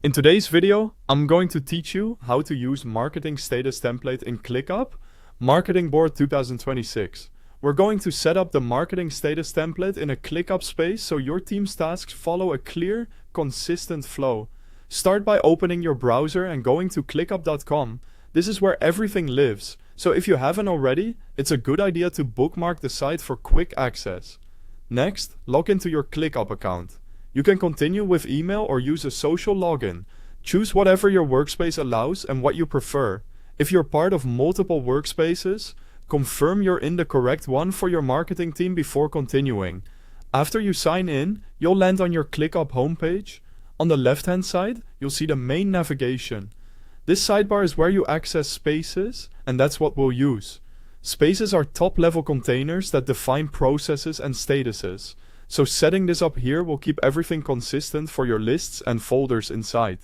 In today's video, I'm going to teach you how to use Marketing Status Template in ClickUp, Marketing Board 2026. We're going to set up the Marketing Status Template in a ClickUp space so your team's tasks follow a clear, consistent flow. Start by opening your browser and going to clickup.com. This is where everything lives, so if you haven't already, it's a good idea to bookmark the site for quick access. Next, log into your ClickUp account. You can continue with email or use a social login. Choose whatever your workspace allows and what you prefer. If you're part of multiple workspaces, confirm you're in the correct one for your marketing team before continuing. After you sign in, you'll land on your ClickUp homepage. On the left-hand side, you'll see the main navigation. This sidebar is where you access spaces, and that's what we'll use. Spaces are top-level containers that define processes and statuses. So setting this up here will keep everything consistent for your lists and folders inside.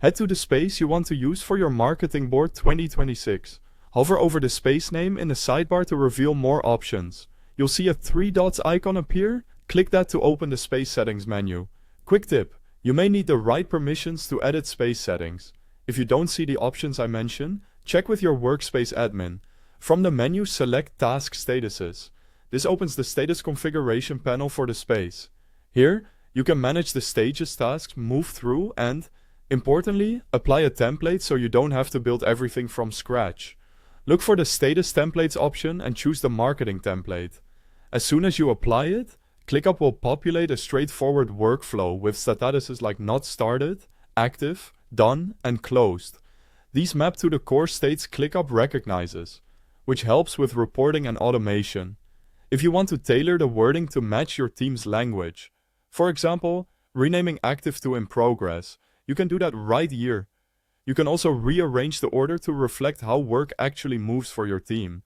Head to the space you want to use for your Marketing Board 2026. Hover over the space name in the sidebar to reveal more options. You'll see a 3 dots icon appear. Click that to open the space settings menu. Quick tip, you may need the right permissions to edit space settings. If you don't see the options I mentioned, check with your workspace admin. From the menu, select Task Statuses. This opens the status configuration panel for the space. Here, you can manage the stages tasks move through and, importantly, apply a template so you don't have to build everything from scratch. Look for the status templates option and choose the marketing template. As soon as you apply it, ClickUp will populate a straightforward workflow with statuses like not started, active, done, and closed. These map to the core states ClickUp recognizes, which helps with reporting and automation. If you want to tailor the wording to match your team's language, for example, renaming active to in progress, you can do that right here. You can also rearrange the order to reflect how work actually moves for your team.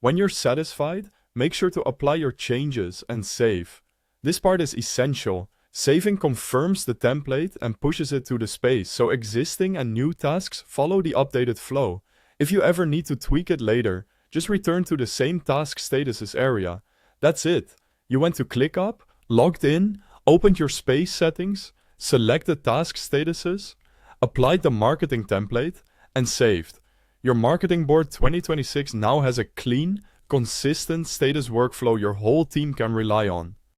When you're satisfied, make sure to apply your changes and save. This part is essential. Saving confirms the template and pushes it to the space, so existing and new tasks follow the updated flow. If you ever need to tweak it later, just return to the same task statuses area. That's it. You went to ClickUp, logged in, opened your space settings, selected task statuses, applied the marketing template, and saved. Your Marketing Board 2026 now has a clean, consistent status workflow your whole team can rely on.